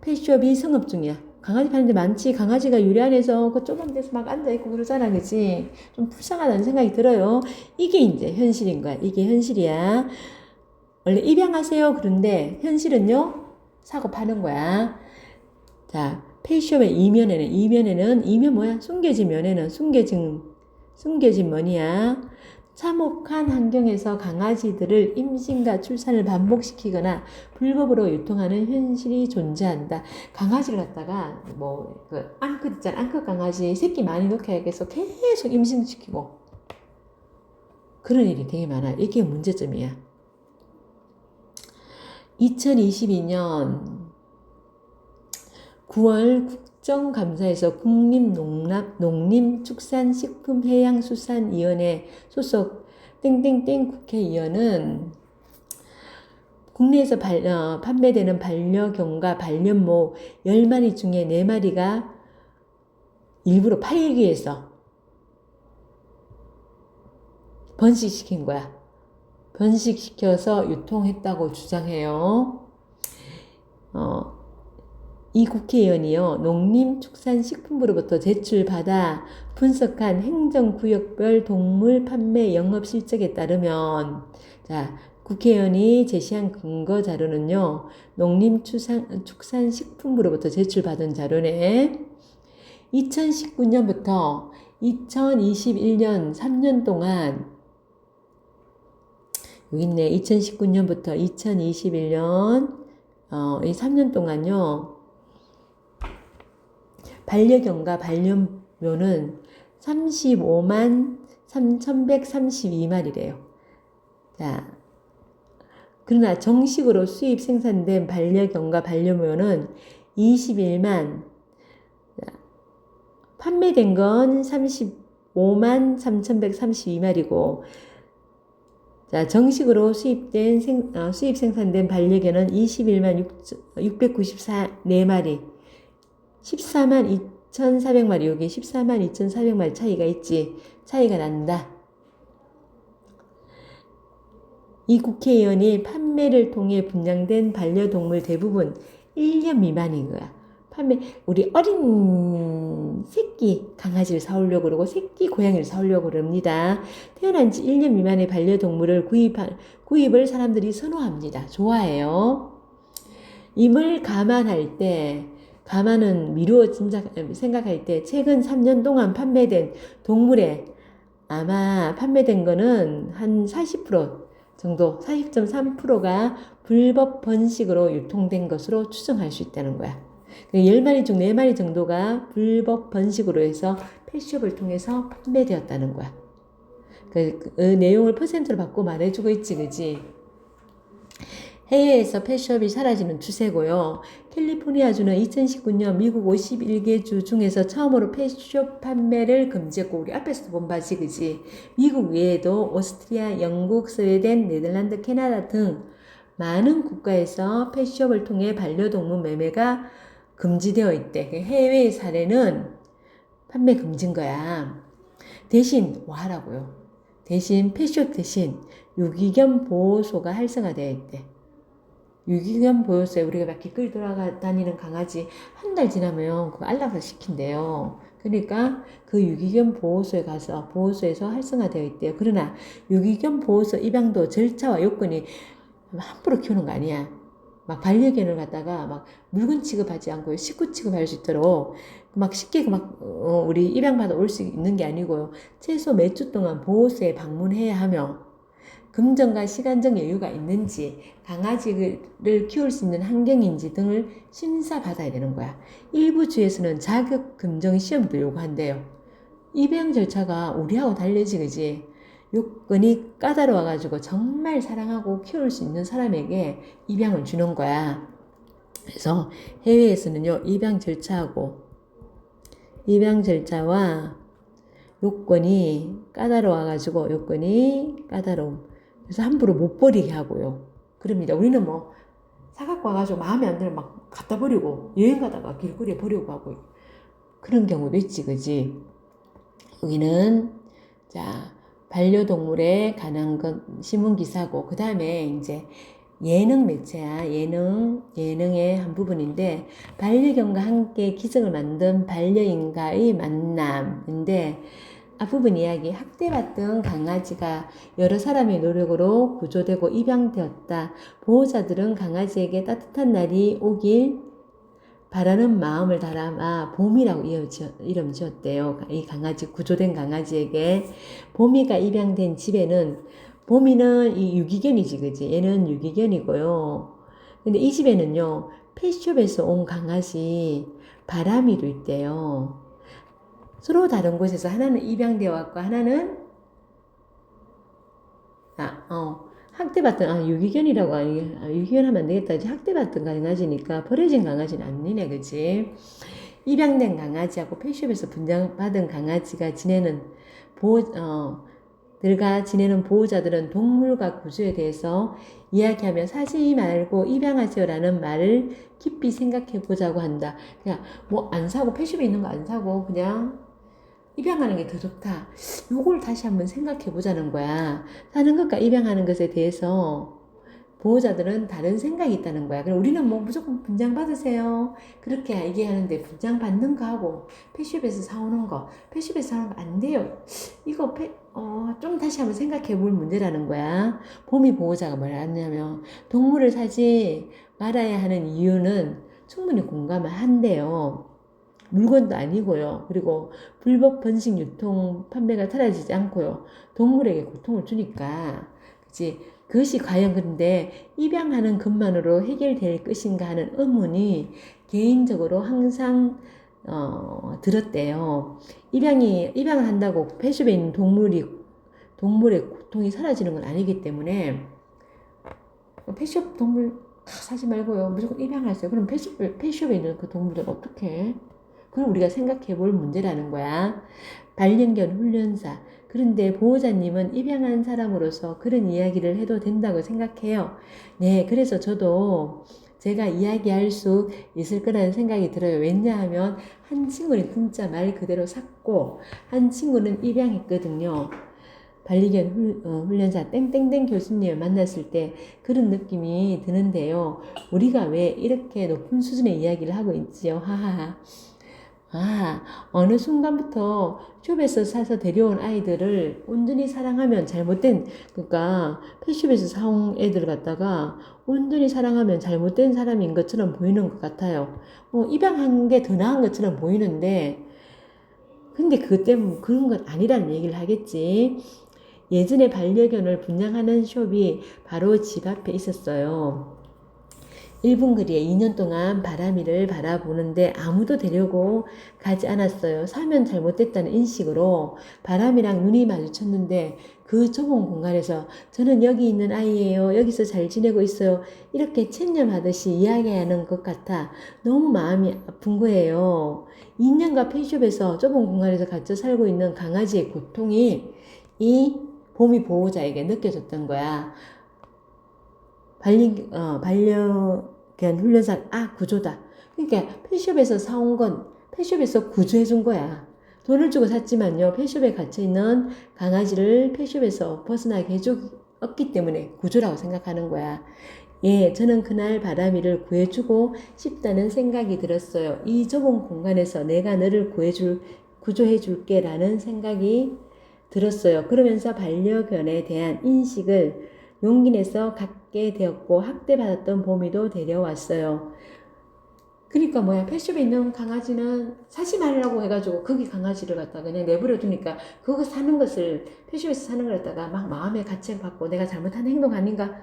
펫숍이 성업 중이야. 강아지 파는 데 많지. 강아지가 유리 안에서 그 좁은 데서 막 앉아있고 그러잖아. 그치? 좀 불쌍하다는 생각이 들어요. 이게 이제 현실인 거야. 이게 현실이야. 원래 입양하세요. 그런데 현실은요. 사고 파는 거야. 자, 펫숍의 이면 뭐야? 숨겨진 면에는 숨겨진 뭐냐? 참혹한 환경에서 강아지들을 임신과 출산을 반복시키거나 불법으로 유통하는 현실이 존재한다. 강아지를 갖다가 앙컷 있잖아. 앙컷 강아지 새끼 많이 놓게 해서 계속 임신시키고 그런 일이 되게 많아. 이게 문제점이야. 2022년 9월 국정감사에서 국립농림축산식품해양수산위원회 소속 땡땡땡 국회의원은 국내에서 판매되는 반려견과 반려모 10마리 중에 4마리가 일부러 팔기 위해서 번식시킨 거야. 번식시켜서 유통했다고 주장해요. 이 국회의원이요, 농림축산식품부로부터 제출받아 분석한 행정구역별 동물 판매 영업 실적에 따르면, 자, 국회의원이 제시한 근거 자료는요, 농림축산식품부로부터 제출받은 자료네. 2019년부터 2021년 3년 동안, 여기 있네. 2019년부터 2021년, 이 3년 동안요, 반려견과 반려묘는 35만 3,132마리래요. 자, 그러나 정식으로 수입 생산된 반려견과 반려묘는 21만, 판매된 건 35만 3,132마리고, 자, 정식으로 수입 생산된 반려견은 21만 694마리, 14만 2,400마리, 여기 14만 2,400마리 차이가 난다. 이 국회의원이 판매를 통해 분양된 반려동물 대부분 1년 미만인 거야. 우리 어린 새끼 강아지를 사오려고 그러고 새끼 고양이를 사오려고 그럽니다. 태어난 지 1년 미만의 반려동물을 구입을 사람들이 선호합니다. 좋아해요. 임을 감안은 미루어 생각할 때 최근 3년 동안 판매된 동물에 아마 판매된 거는 한 40% 정도, 40.3%가 불법 번식으로 유통된 것으로 추정할 수 있다는 거야. 10마리 중 4마리 정도가 불법 번식으로 해서 펫숍을 통해서 판매되었다는 거야. 그 내용을 퍼센트로 받고 말해주고 있지, 그지? 해외에서 펫숍이 사라지는 추세고요. 캘리포니아주는 2019년 미국 51개 주 중에서 처음으로 펫숍 판매를 금지했고, 우리 앞에서도 본 바지, 그지? 미국 외에도 오스트리아, 영국, 스웨덴, 네덜란드, 캐나다 등 많은 국가에서 펫숍을 통해 반려동물 매매가 금지되어 있대. 해외 사례는 판매 금지인 거야. 대신 뭐 하라고요? 펫숍 대신 유기견 보호소가 활성화되어 있대. 유기견 보호소에 우리가 막 길거리 돌아다니는 강아지 한 달 지나면 그거 안락사 시킨대요. 그러니까 그 유기견 보호소에서 활성화되어 있대요. 그러나 유기견 보호소 입양도 절차와 요건이 함부로 키우는 거 아니야. 막 반려견을 갖다가 막 물건 취급하지 않고요. 식구 취급할 수 있도록 막 쉽게 우리 입양받아 올 수 있는 게 아니고요. 최소 몇 주 동안 보호소에 방문해야 하며 금전과 시간적 여유가 있는지, 강아지를 키울 수 있는 환경인지 등을 심사받아야 되는 거야. 일부 주에서는 자격 금정 시험도 요구한대요. 입양 절차가 우리하고 달라지, 그지? 요건이 까다로워가지고 정말 사랑하고 키울 수 있는 사람에게 입양을 주는 거야. 그래서 해외에서는요, 입양 절차와 요건이 까다로움. 그래서 함부로 못 버리게 하고요. 그럽니다. 우리는 사갖고 와가지고 마음에 안 들면 막 갖다 버리고, 여행 가다가 길거리에 버리고 하고, 그런 경우도 있지, 그지? 여기는 자 반려동물에 관한 것 신문 기사고 그 다음에 이제 예능 매체야. 예능의 한 부분인데 반려견과 함께 기적을 만든 반려인과의 만남인데 앞부분 이야기 학대받던 강아지가 여러 사람의 노력으로 구조되고 입양되었다. 보호자들은 강아지에게 따뜻한 날이 오길 바라는 마음을 담아 봄이라고 이름 지었대요. 이 강아지, 구조된 강아지에게 봄이가 입양된 집에는 봄이는 이 유기견이지, 그지? 얘는 유기견이고요. 근데 이 집에는요, 펫숍에서 온 강아지 바람이도 있대요. 서로 다른 곳에서 하나는 입양되어 왔고 하나는 학대받던 유기견이라고 유기견 하면 안 되겠다. 이제 학대받던 강아지니까 버려진 강아지는 아니네, 그치? 입양된 강아지하고 펫숍에서 분양받은 강아지가 지내는 들과 지내는 보호자들은 동물과 구조에 대해서 이야기하며 사지 말고 입양하세요라는 말을 깊이 생각해 보자고 한다. 그냥 뭐 안 사고 펫숍에 있는 거 안 사고 그냥 입양하는 게 더 좋다. 요걸 다시 한번 생각해 보자는 거야. 사는 것과 입양하는 것에 대해서 보호자들은 다른 생각이 있다는 거야. 그럼 우리는 뭐 무조건 분양 받으세요. 그렇게 얘기하는데 분양 받는 거 하고 펫숍에서 사오는 거, 펫숍에서 사오는 거 안 돼요. 이거 좀 다시 한번 생각해 볼 문제라는 거야. 보미 보호자가 뭐라 하냐면 동물을 사지 말아야 하는 이유는 충분히 공감을 한대요. 물건도 아니고요. 그리고 불법 번식 유통 판매가 사라지지 않고요. 동물에게 고통을 주니까. 그치? 그것이 과연 그런데 입양하는 것만으로 해결될 것인가 하는 의문이 개인적으로 항상 들었대요. 입양을 한다고 펫숍에 있는 동물의 고통이 사라지는 건 아니기 때문에 펫숍 동물 사지 말고요. 무조건 입양하세요. 그럼 펫숍에 있는 그 동물들 어떻게 해? 그걸 우리가 생각해 볼 문제라는 거야. 반려견 훈련사. 그런데 보호자님은 입양한 사람으로서 그런 이야기를 해도 된다고 생각해요. 네, 그래서 저도 제가 이야기할 수 있을 거라는 생각이 들어요. 왜냐하면 한 친구는 진짜 말 그대로 샀고 한 친구는 입양했거든요. 반려견 훈련사 땡땡땡 교수님을 만났을 때 그런 느낌이 드는데요. 우리가 왜 이렇게 높은 수준의 이야기를 하고 있지요? 하하하. 어느 순간부터 숍에서 사서 데려온 아이들을 온전히 사랑하면 그러니까 펫숍에서 사온 애들 갖다가 온전히 사랑하면 잘못된 사람인 것처럼 보이는 것 같아요. 입양한 게 더 나은 것처럼 보이는데, 근데 그것 때문에 그런 건 아니라는 얘기를 하겠지. 예전에 반려견을 분양하는 숍이 바로 집 앞에 있었어요. 1분 거리에 2년 동안 바람이를 바라보는데 아무도 데려고 가지 않았어요. 사면 잘못됐다는 인식으로 바람이랑 눈이 마주쳤는데 그 좁은 공간에서 저는 여기 있는 아이예요. 여기서 잘 지내고 있어요. 이렇게 체념하듯이 이야기하는 것 같아 너무 마음이 아픈 거예요. 2년간 펜숍에서 좁은 공간에서 갇혀 살고 있는 강아지의 고통이 이 보미 보호자에게 느껴졌던 거야. 반려견 훈련사, 구조다. 그러니까 펫숍에서 사온 건 펫숍에서 구조해준 거야. 돈을 주고 샀지만요, 펫숍에 갇혀있는 강아지를 펫숍에서 벗어나게 해줬기 때문에 구조라고 생각하는 거야. 예, 저는 그날 바람이를 구해주고 싶다는 생각이 들었어요. 이 좁은 공간에서 내가 너를 구조해줄게 라는 생각이 들었어요. 그러면서 반려견에 대한 인식을 용기 내서 갖게 되었고 학대받았던 보미도 데려왔어요. 그러니까 펫숍에 있는 강아지는 사지 말라고 해가지고 거기 강아지를 갖다가 그냥 내버려 두니까 그거 사는 것을 펫숍에서 사는 걸 갖다가 막 마음에 가책받고 내가 잘못한 행동 아닌가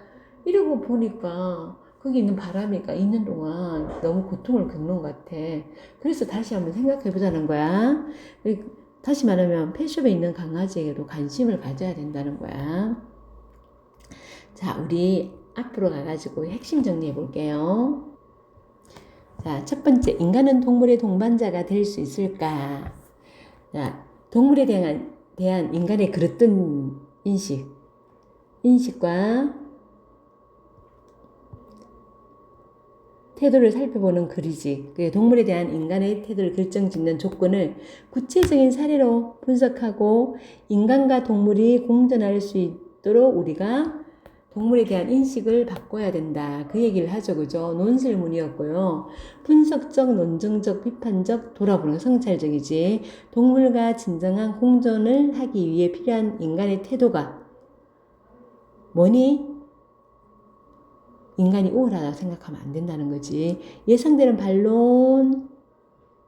이러고 보니까 거기 있는 바람이가 2년 동안 너무 고통을 겪는 것 같아. 그래서 다시 한번 생각해 보자는 거야. 다시 말하면 펫숍에 있는 강아지에게도 관심을 가져야 된다는 거야. 자, 우리 앞으로 가가지고 핵심 정리해 볼게요. 자, 첫 번째, 인간은 동물의 동반자가 될 수 있을까? 자, 동물에 대한 인간의 그릇된 인식과 태도를 살펴보는 글이지. 동물에 대한 인간의 태도를 결정짓는 조건을 구체적인 사례로 분석하고 인간과 동물이 공존할 수 있도록 우리가 동물에 대한 인식을 바꿔야 된다. 그 얘기를 하죠. 그죠? 논술문이었고요. 분석적, 논증적, 비판적, 돌아보는 성찰적이지. 동물과 진정한 공존을 하기 위해 필요한 인간의 태도가 뭐니? 인간이 우월하다고 생각하면 안 된다는 거지. 예상되는 반론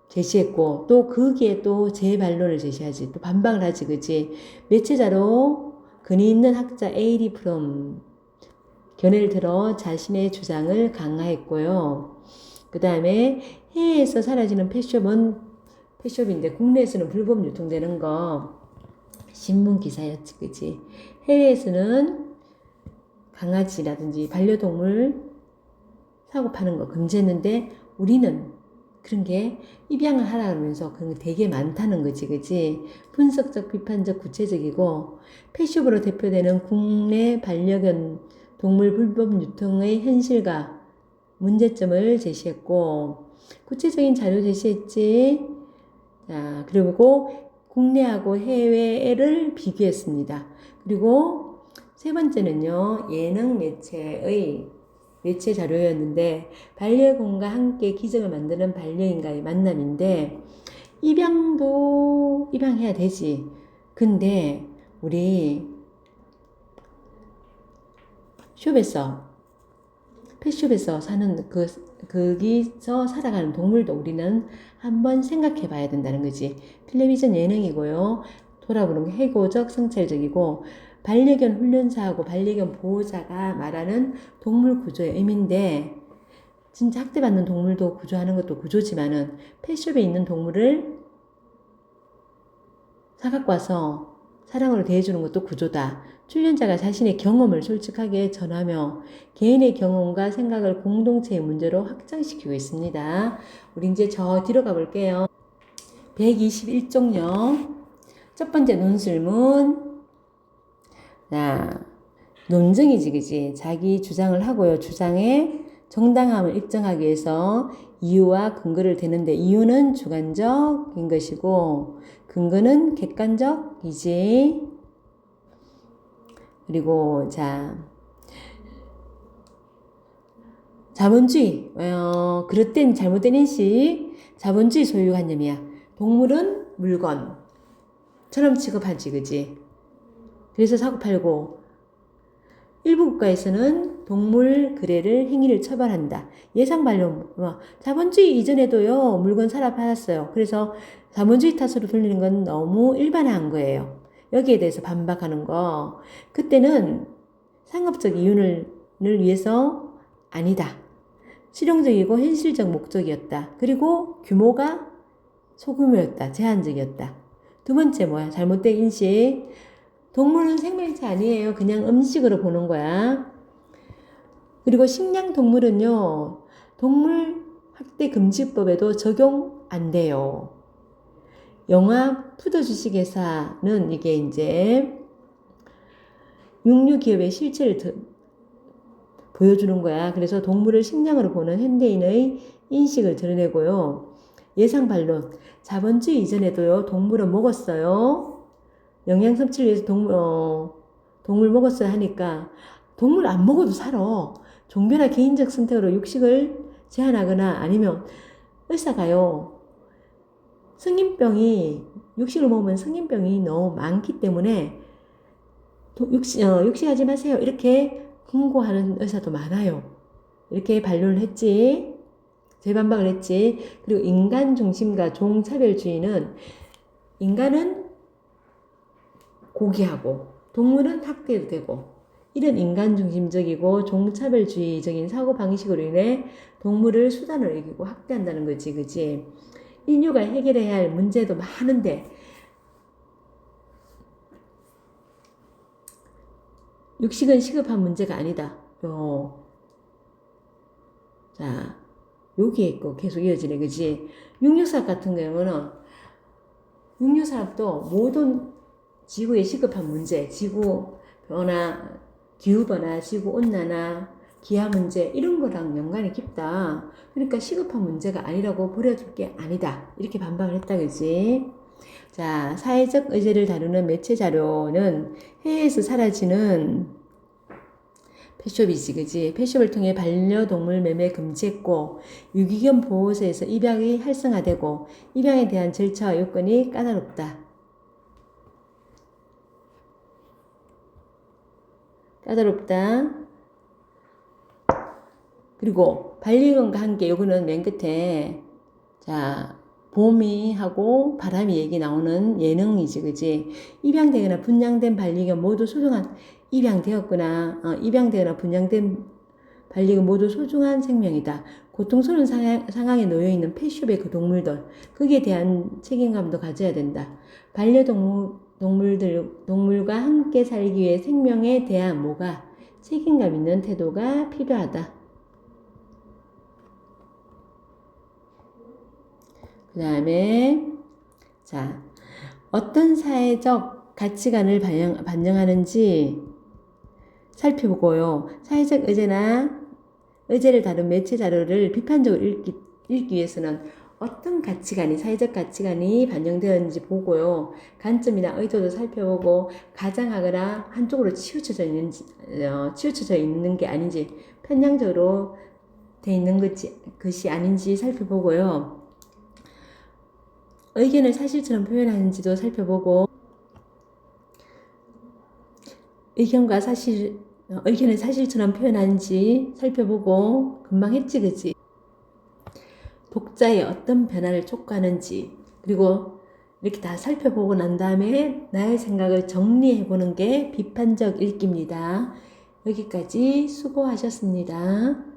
제시했고 또 거기에 또 제 반론을 제시하지. 또 반박을 하지. 그지? 매체자로 근위 있는 학자 에이리 프롬 견해를 들어 자신의 주장을 강화했고요. 그 다음에 해외에서 사라지는 펫숍인데 국내에서는 불법 유통되는 거 신문 기사였지. 그지? 해외에서는 강아지라든지 반려동물 사고 파는 거 금지했는데 우리는 그런 게 입양을 하라 그러면서 그런 게 되게 많다는 거지. 그지? 분석적, 비판적, 구체적이고 펫숍으로 대표되는 국내 반려견 동물 불법 유통의 현실과 문제점을 제시했고 구체적인 자료 제시했지. 자, 그리고 국내하고 해외를 비교했습니다. 그리고 세 번째는요, 예능 매체 자료였는데, 반려견과 함께 기적을 만드는 반려인과의 만남인데, 입양해야 되지. 근데, 우리, 펫숍에서 사는 거기서 살아가는 동물도 우리는 한번 생각해 봐야 된다는 거지. 텔레비전 예능이고요. 돌아보는 게 해고적, 성찰적이고, 반려견 훈련사하고 반려견 보호자가 말하는 동물 구조의 의미인데 진짜 학대받는 동물도 구조하는 것도 구조지만은 펫숍에 있는 동물을 사갖고 와서 사랑으로 대해주는 것도 구조다. 출연자가 자신의 경험을 솔직하게 전하며 개인의 경험과 생각을 공동체의 문제로 확장시키고 있습니다. 우리 이제 저 뒤로 가볼게요. 121쪽요. 첫 번째 논술문. 자, 논증이지, 그지? 자기 주장을 하고요. 주장의 정당함을 입증하기 위해서 이유와 근거를 대는데 이유는 주관적인 것이고 근거는 객관적이지. 그리고 자, 자본주의, 그릇된 잘못된 인식, 자본주의 소유관념이야. 동물은 물건처럼 취급하지, 그지? 그래서 사고팔고 일부 국가에서는 동물 거래를 행위를 처벌한다. 예상 반려 자본주의 이전에도요 물건 사러 팔았어요. 그래서 자본주의 탓으로 돌리는 건 너무 일반화한 거예요. 여기에 대해서 반박하는 거. 그때는 상업적 이윤을 위해서 아니다. 실용적이고 현실적 목적이었다. 그리고 규모가 소규모였다. 제한적이었다. 두 번째 뭐야? 잘못된 인식. 동물은 생명체 아니에요. 그냥 음식으로 보는 거야. 그리고 식량 동물은요, 동물 학대 금지법에도 적용 안 돼요. 영화 푸드 주식회사는 이게 이제 육류 기업의 실체를 보여주는 거야. 그래서 동물을 식량으로 보는 현대인의 인식을 드러내고요. 예상 반론. 자본주의 이전에도요, 동물은 먹었어요. 영양 섭취를 위해서 동물 먹었어야 하니까 동물 안 먹어도 살아. 종교나 개인적 선택으로 육식을 제한하거나 아니면 의사가요. 육식을 먹으면 성인병이 너무 많기 때문에 육식하지 마세요. 이렇게 권고하는 의사도 많아요. 이렇게 반론을 했지. 재반박을 했지. 그리고 인간 중심과 종차별주의는 인간은 고기하고 동물은 학대도 되고 이런 인간 중심적이고 종차별주의적인 사고방식으로 인해 동물을 수단으로 여기고 학대한다는 거지. 그지? 인류가 해결해야 할 문제도 많은데 육식은 시급한 문제가 아니다. 자, 여기에 있고 계속 이어지네. 그지? 육류사업 같은 경우는 육류사업도 모든 지구의 시급한 문제, 지구 변화, 기후변화, 지구온난화, 기하 문제 이런 거랑 연관이 깊다. 그러니까 시급한 문제가 아니라고 버려둘 게 아니다. 이렇게 반박을 했다, 그지? 자, 사회적 의제를 다루는 매체 자료는 해외에서 사라지는 펫숍이지, 그지? 펫숍을 통해 반려동물 매매 금지했고, 유기견 보호소에서 입양이 활성화되고, 입양에 대한 절차와 요건이 까다롭다. 까다롭다. 그리고 반려견과 함께 요거는 맨 끝에 자 봄이하고 바람이 얘기 나오는 예능이지, 그지? 입양되거나 분양된 반려견 모두 소중한 입양되거나 분양된 반려견 모두 소중한 생명이다. 고통스러운 상황에 놓여 있는 펫숍의 그 동물들 거기에 대한 책임감도 가져야 된다. 동물과 함께 살기 위해 생명에 대한 책임감 있는 태도가 필요하다. 그 다음에 자 어떤 사회적 가치관을 반영하는지 살펴보고요. 사회적 의제를 다룬 매체 자료를 비판적으로 읽기 위해서는 어떤 사회적 가치관이 반영되었는지 보고요. 관점이나 의도도 살펴보고 가장하거나 한쪽으로 치우쳐져 있는 게 아닌지 편향적으로 돼 있는 것이 아닌지 살펴보고요. 의견을 사실처럼 표현하는지도 살펴보고 의견을 사실처럼 표현하는지 살펴보고 금방 했지, 그치? 독자의 어떤 변화를 촉구하는지 그리고 이렇게 다 살펴보고 난 다음에 나의 생각을 정리해보는 게 비판적 읽기입니다. 여기까지 수고하셨습니다.